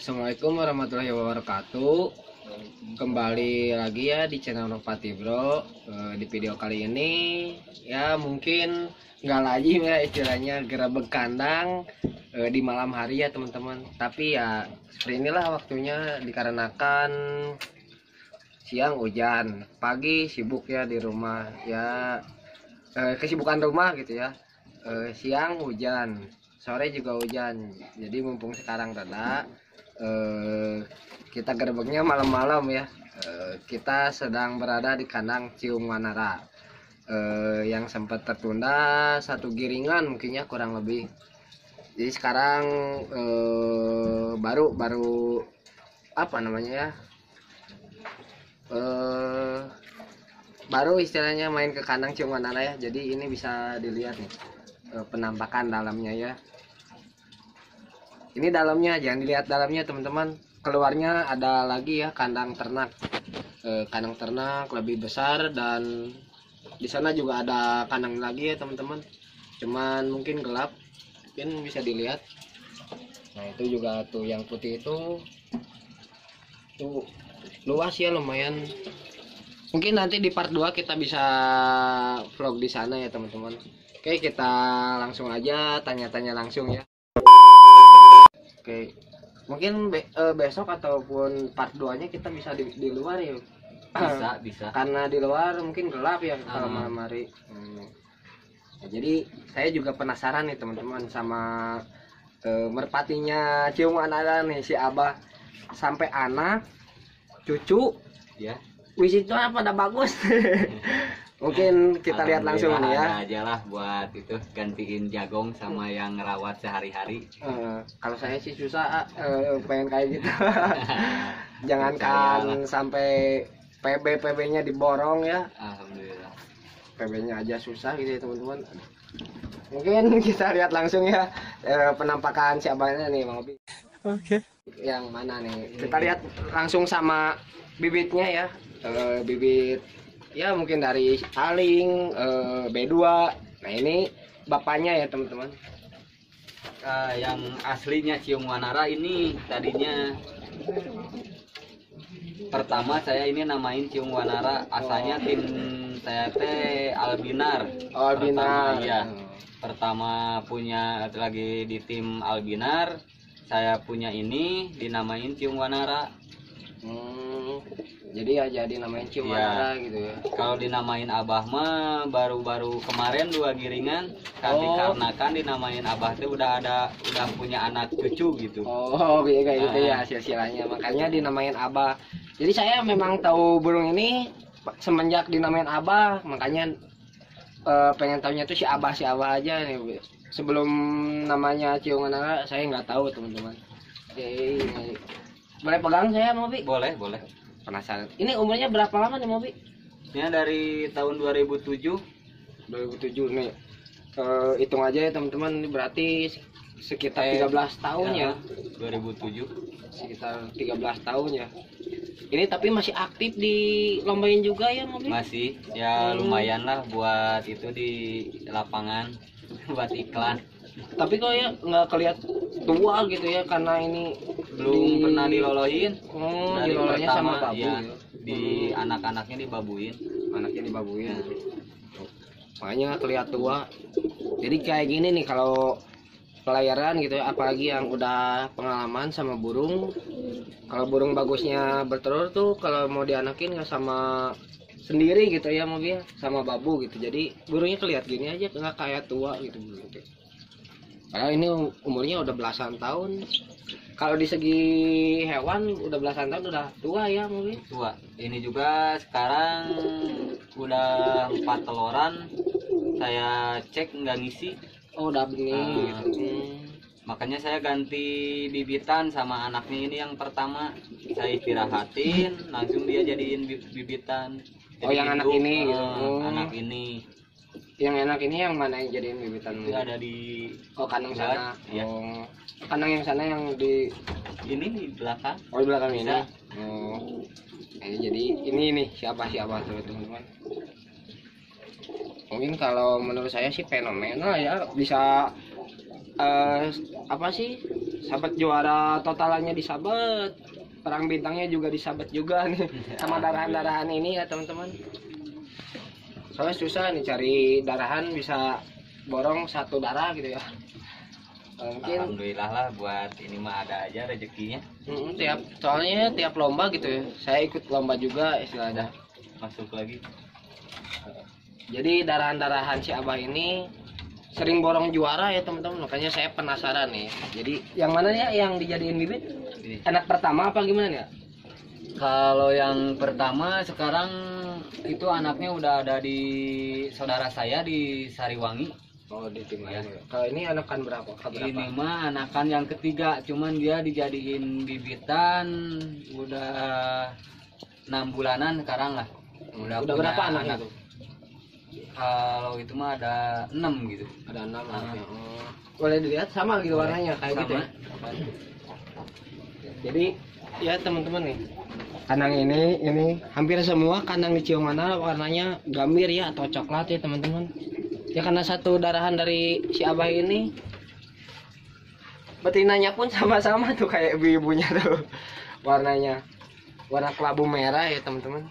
Assalamualaikum warahmatullahi wabarakatuh. Kembali lagi ya di channel Nopati Bro. Di video kali ini ya mungkin nggak lagi ya istilahnya gerebek kandang di malam hari ya teman-teman. Tapi ya seperti inilah waktunya dikarenakan siang hujan, pagi sibuk ya di rumah ya, kesibukan rumah gitu ya. Siang hujan, sore juga hujan. Jadi mumpung sekarang reda, kita gerbeknya malam-malam ya. Kita sedang berada di kandang Ciung Wanara yang sempat tertunda satu giringan mungkinnya kurang lebih. Jadi sekarang baru apa namanya ya, baru istilahnya main ke kandang Ciung Wanara ya. Jadi ini bisa dilihat nih penampakan dalamnya ya. Ini dalamnya, jangan dilihat dalamnya teman-teman. Keluarnya ada lagi ya kandang ternak, kandang ternak lebih besar, dan di sana juga ada kandang lagi ya teman-teman. Cuman mungkin gelap, mungkin bisa dilihat. Nah itu juga tuh yang putih itu tuh luas ya, lumayan. Mungkin nanti di part 2 kita bisa vlog di sana ya teman-teman. Oke, kita langsung aja tanya-tanya langsung ya. Oke, mungkin besok ataupun part 2 nya kita bisa di luar ya. Bisa. Karena di luar mungkin gelap ya kalau malam hari. Nah, jadi saya juga penasaran nih teman-teman sama merpatinya Ciung Wanara nih, si Abah. Sampai anak, cucu Ya. wis itu pada bagus. Mungkin kita lihat langsung nih ya. Ada aja lah buat itu gantiin jagong sama yang ngerawat sehari-hari. Kalau saya sih susah pengen kayak gitu. Jangankan sampai PB-nya diborong ya. Alhamdulillah. PB-nya aja susah gitu ya teman-teman. Mungkin kita lihat langsung ya penampakan si abahnya nih Bang Obi. Oke. Yang mana nih? Kita lihat langsung sama bibitnya ya. Bibit ya mungkin dari Aling, B2. Nah ini bapaknya ya teman-teman. Yang aslinya Ciung Wanara ini tadinya pertama saya ini namain Ciung Wanara, asalnya tim saya teh Albinar. Oh, Albinar. Pertama, iya. Pertama punya lagi di tim Albinar, saya punya ini dinamain Ciung Wanara. Jadi ya jadi namain Ciung Wanara gitu ya. Kalau dinamain Abah mah baru-baru kemarin 2 giringan, dikarenakan dinamain Abah tuh udah punya anak cucu gitu. Oh, kayak gitu ya silsilahnya. Makanya dinamain Abah. Jadi saya memang tahu burung ini semenjak dinamain Abah, makanya pengen tahunya tuh si Abah aja nih. Sebelum namanya Ciung Wanara saya nggak tahu teman-teman. Oke, boleh pegang saya Mobi? Boleh. Penasaran. Ini umurnya berapa lama nih Mobi? Ini dari tahun 2007. 2007 nih. Hitung aja ya teman-teman, berarti sekitar 13 tahun ya. 2007. Sekitar 13 tahun ya. Ini tapi masih aktif dilombain juga ya Mobi? Masih, ya lumayan lah buat itu di lapangan buat iklan. Tapi kok ya nggak kelihat tua gitu ya, karena ini Belum pernah dilolohin. Dari dilolanya sama babu ya, ya. di anak-anaknya dibabuin. Anaknya dibabuin. Makanya kelihatan tua. Jadi kayak gini nih kalau pelayaran gitu ya, apalagi yang udah pengalaman sama burung. Kalau burung bagusnya bertelur tuh kalau mau dianakin nggak sama sendiri gitu ya mobil sama babu gitu. Jadi burungnya kelihatan gini aja, nggak kayak tua gitu. Karena ini umurnya udah belasan tahun. Kalau di segi hewan udah belasan tahun, udah tua ya mungkin. Tua. Ini juga sekarang udah 4 teloran. Saya cek nggak ngisi. Oh udah bening gitu. Makanya saya ganti bibitan sama anaknya ini yang pertama. Saya istirahatin, langsung dia jadiin bibitan. Oh yang anak ini gitu. Anak ini. Yang enak ini yang mana yang jadiin bibitan? Itu ada di kandang sana. Ya. Oh, kandang yang sana yang di ini di belakang. Oh di belakang ini. Bisa. Oh. Jadi ini nih siapa tuh teman-teman. Mungkin kalau menurut saya sih fenomenal ya, bisa apa sih Sahabat juara totalannya disabet, perang bintangnya juga disabet juga nih sama darahan-darahan ini ya teman-teman. Soalnya susah nih cari darahan bisa borong satu darah gitu ya. Mungkin alhamdulillah lah buat ini mah ada aja rezekinya. soalnya tiap lomba gitu ya, saya ikut lomba juga istilahnya. Masuk lagi. Jadi darahan-darahan si Abah ini sering borong juara ya teman-teman, makanya saya penasaran nih. Jadi yang mana ya yang dijadiin bibit? Anak pertama apa gimana ya? Kalau yang pertama sekarang itu anaknya udah ada di saudara saya di Sariwangi. Oh di tim Ya. lain. Kalau ini anakan berapa? Ini mah anakan yang ketiga, cuman dia dijadiin bibitan udah 6 bulanan sekarang lah. Udah punya berapa anaknya tuh? Kalau itu mah ada 6 gitu. Ada 6 anaknya. Boleh dilihat sama gitu warnanya kayak Sama. gitu ya. Jadi ya teman-teman nih, kandang ini hampir semua kandang di Ciumana warnanya gambir ya atau coklat ya teman-teman. Ya karena satu darahan dari si Abah ini, betinanya pun sama-sama tuh kayak ibu-ibunya tuh warnanya, warna kelabu merah ya teman-teman.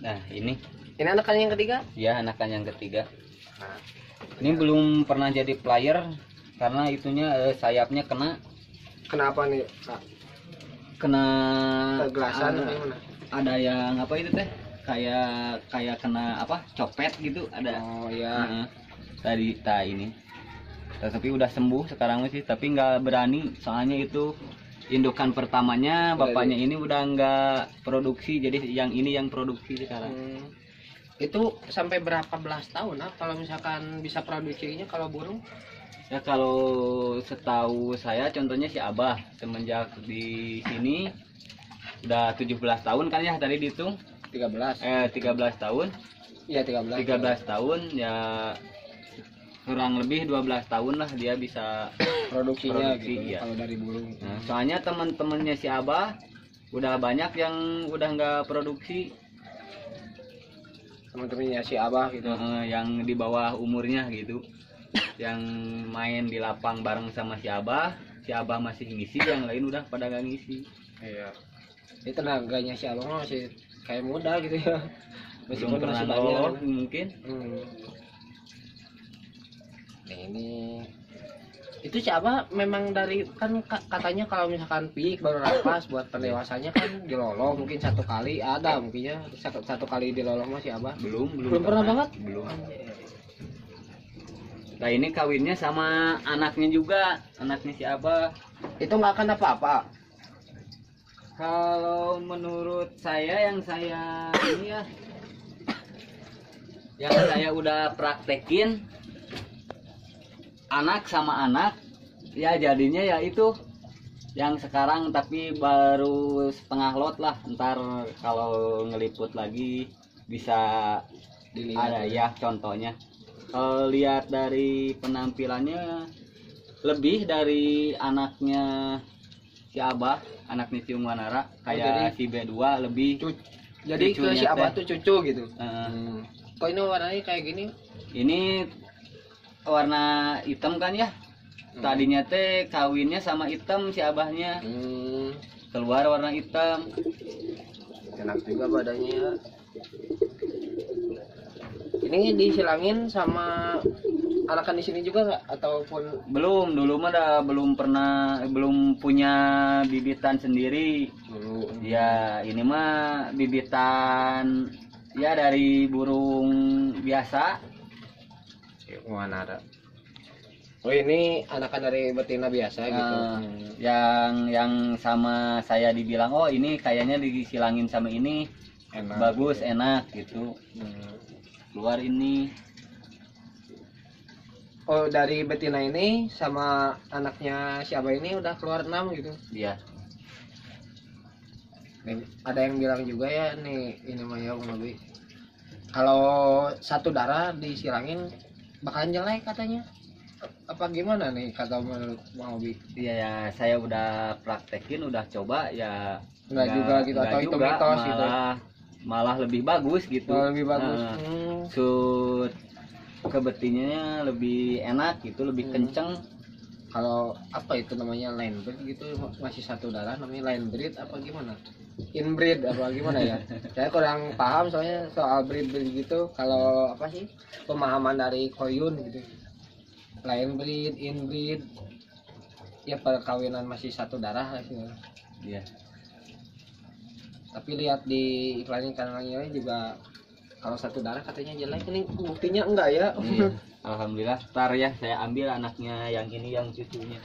Nah ini Anakan yang ketiga? ya anakan yang ketiga. Nah, Ini belum pernah jadi player karena itunya sayapnya kena kenapa nih Kak? kena Kegelasan ada, atau gimana? ada yang apa itu teh kayak kena apa copet gitu ada. Oh ya. Heeh. Tadi ini tapi udah sembuh sekarang sih, tapi nggak berani soalnya itu indukan pertamanya bapaknya ini udah nggak produksi, jadi yang ini yang produksi sekarang. Itu sampai berapa belas tahun kalau misalkan bisa produksinya kalau burung? Ya kalau setahu saya contohnya si Abah semenjak di sini udah 17 tahun kan ya tadi dihitung 13. 13 tahun. Iya 13. 13 tahun ya kurang lebih 12 tahun lah dia bisa Produksinya produksi, gitu iya. kalau dari burung. Nah, soalnya teman-temannya si Abah udah banyak yang udah nggak produksi. Teman-temannya si Abah gitu. Yang di bawah umurnya gitu yang main di lapang bareng sama si Abah masih ngisi, yang lain udah pada nggak ngisi. Iya. Ini tenaganya si Abah masih kayak muda gitu ya. Belum pernah nolok mungkin. Nah, ini itu si Abah memang dari kan katanya kalau misalkan pik baru rapas buat pendewasanya kan diloloh mungkin satu kali ada mungkinnya satu kali diloloh masih Abah belum pernah banget belum. Nah ini kawinnya sama anaknya juga, anaknya si Abah. Itu nggak akan apa-apa. Kalau menurut saya yang saya ini ya, yang saya udah praktekin anak sama anak ya jadinya ya itu yang sekarang, tapi baru setengah lot lah, ntar kalau ngeliput lagi bisa dilihat ada ya contohnya. Kalau lihat dari penampilannya lebih dari anaknya si Abah, anaknya si Manara kayak si B2 lebih. Jadi ke si Abah tuh cucu gitu. Kok ini warnanya kayak gini? Ini warna hitam kan ya. Tadinya teh kawinnya sama hitam si Abahnya. Keluar warna hitam. Enak juga badannya. Ini disilangin sama anakan di sini juga nggak ataupun belum? Dulu mah belum punya bibitan sendiri. Ya ini mah bibitan ya dari burung biasa. Mana ada? Oh ini anakan dari betina biasa gitu. Yang sama saya dibilang oh ini kayaknya disilangin sama ini enak, bagus gitu. Enak gitu. Keluar ini. Oh dari betina ini sama anaknya si Abah ini udah keluar 6 gitu. Iya. Nih, ada yang bilang juga ya nih ini mah ya lebih. Kalau satu darah disilangin bakalan jelek katanya. Apa gimana nih kata menurut Bang Obi? Iya ya, saya udah praktekin, udah coba ya. Enggak juga gitu atau itu mitos gitu. Malah lebih bagus gitu. Lebih bagus. Sud ke betinanya lebih enak gitu, lebih kenceng. Kalau apa itu namanya line breed gitu, masih satu darah namanya line breed apa gimana? Inbreed apa gimana ya? Saya kurang paham soalnya soal breed gitu. Kalau apa sih pemahaman dari Koyun gitu? Line breed, inbreed, ya perkawinan masih satu darah lah sih. Iya. Tapi lihat di iklan kanalnya juga kalau satu darah katanya jelek, ini buktinya enggak ya? Iya. Alhamdulillah, ntar ya saya ambil anaknya yang ini, yang cucunya.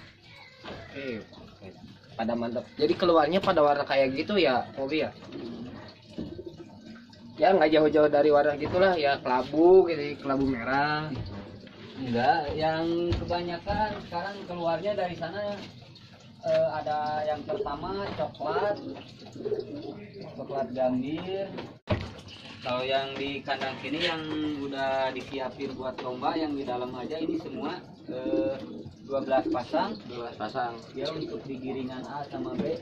Pada mantap. Jadi keluarnya pada warna kayak gitu ya, Mobi ya? Ya nggak jauh-jauh dari warna gitulah ya, kelabu gitu, kelabu merah. Enggak, yang kebanyakan sekarang keluarnya dari sana ada yang pertama coklat gambir. Kalau yang di kandang sini yang udah disiapin buat lomba, yang di dalam aja ini semua 12 pasang. 12 pasang. Ya untuk di giringan A sama B.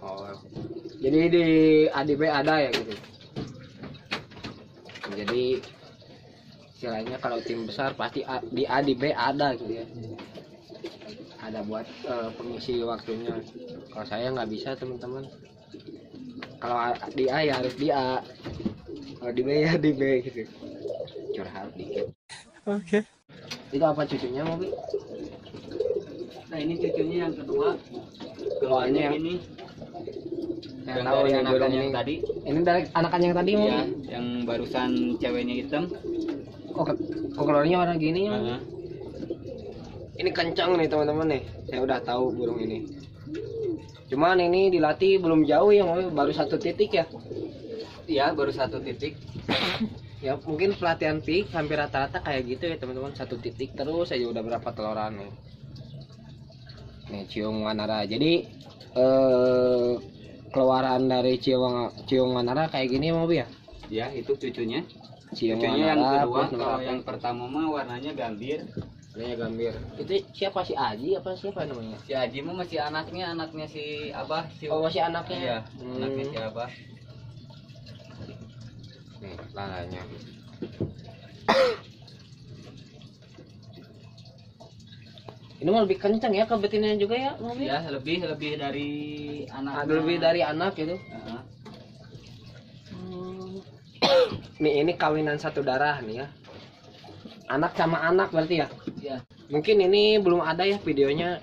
Oh. Jadi di A di B ada ya gitu. Jadi istilahnya kalau tim besar pasti di A di B ada gitu ya. Ada buat pengisi waktunya. Kalau saya nggak bisa teman-teman. Kalau di A ya harus di A. Kalau di B ya di B gitu. Curhat dikit. Oke. Itu apa cucunya Mobi? Nah ini cucunya yang kedua. Keluarnya yang ini. Yang tahu dari yang anakan yang ini. tadi. Ini dari anakan yang tadi Mobi? Ya, yang barusan ceweknya hitam. Kok keluarnya warna gini ya? Nah, Ini kencang nih teman-teman nih. Saya udah tahu burung ini. Cuman ini dilatih belum jauh ya, baru 1 titik ya. iya baru 1 titik. Ya mungkin pelatihan pik hampir rata-rata kayak gitu ya teman-teman, 1 titik terus aja udah berapa teloran nih. Nih Ciung Wanara. Jadi keluaran dari Ciung Wanara kayak gini ya Mobi ya? Ya itu cucunya. Ciung Cucunya yang Wanara, kedua, plus kalau yang pertama mah warnanya gambir. warnanya gambir. Itu siapa, si Aji apa siapa namanya? Si Aji mah masih anaknya si Abah. Oh masih anaknya. Iya, anaknya si Abah. Nih laranya. Ini mau lebih kencang ya ke betinanya juga ya Mobi? Ya lebih dari anak. Lebih dari anak gitu. Nih ini kawinan satu darah nih ya. Anak sama anak berarti ya? Ya. Mungkin ini belum ada ya videonya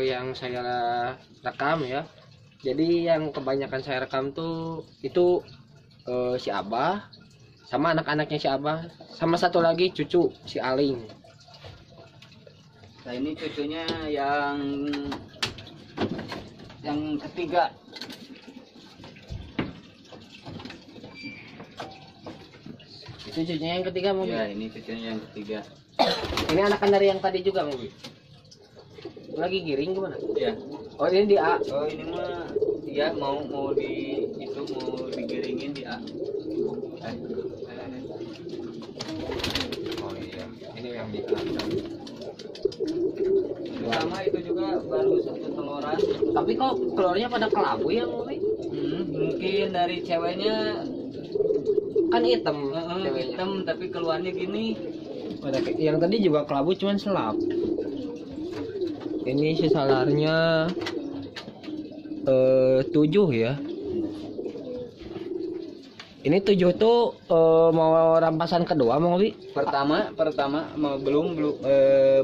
yang saya rekam ya. Jadi yang kebanyakan saya rekam tuh itu si Abah sama anak-anaknya si Abah, sama satu lagi cucu si Aling. Nah ini cucunya yang ketiga. Itu cucunya yang ketiga Mobi. Ya ini cucunya yang ketiga. Ini anakan dari yang tadi juga Mobi. Lagi giring gimana? Ya. Oh ini di A. Oh ini mah ya mau digiringin di A. Oh iya, ini yang di A. Sama itu juga baru 1 teloran. Tapi kok keluarnya pada kelabu ya Mobi? Mungkin dari ceweknya Kan hitam. ceweknya. hitam tapi keluarnya gini. Yang tadi juga kelabu cuman selap. Ini si salarnya 7 ya. Ini 7 tuh mau rampasan kedua mau Bi? Pertama belum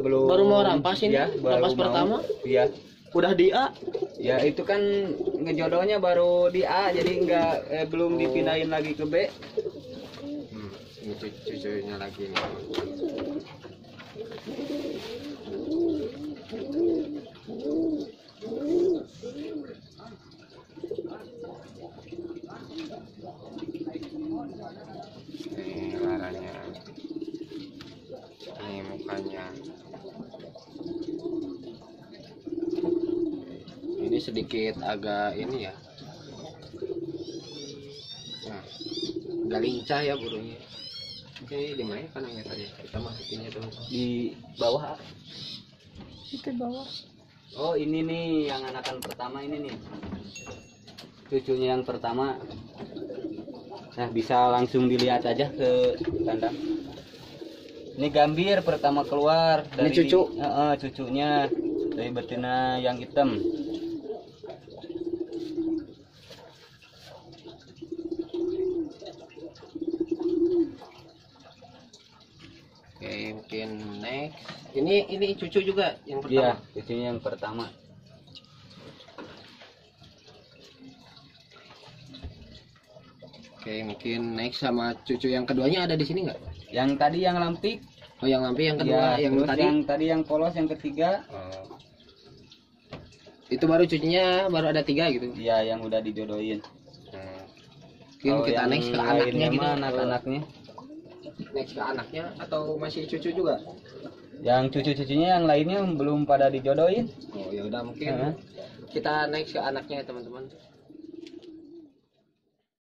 Baru mau rampas ini? Ya, Rampas pertama? Iya. Udah di A. Ya itu kan ngejodohnya baru di A, jadi belum dipindahin lagi ke B. Ini cucunya lagi nih. Ini laranya. Ini mukanya. Ini sedikit agak ini ya. Nah, agak lincah ya burungnya. Oke, di mana kan yang tadi kita masukinnya tuh Di bawah. Itu bawah. Oh ini nih yang anakan pertama ini nih. Cucunya yang pertama. Nah bisa langsung dilihat aja ke kandang. Ini gambir pertama keluar. Ini cucu? Cucunya. Tapi betina yang hitam. Oke, mungkin next. Ini cucu juga yang Iya, pertama. cucunya yang pertama. Oke, mungkin next sama cucu yang keduanya ada di sini nggak? Yang tadi yang lampik. Oh, yang lampi yang kedua, Iya, yang terus tadi. yang tadi yang polos yang ketiga. Oh. Itu baru cucunya baru ada 3 gitu. Iya, yang udah dijodohin. Mungkin Kalau kita yang next ke anaknya lainnya gitu. mah anak-anaknya. Next ke anaknya atau masih cucu juga? Yang cucu-cucunya yang lainnya belum pada dijodohin. Oh, ya udah mungkin Heeh. kita next ke anaknya ya, teman-teman.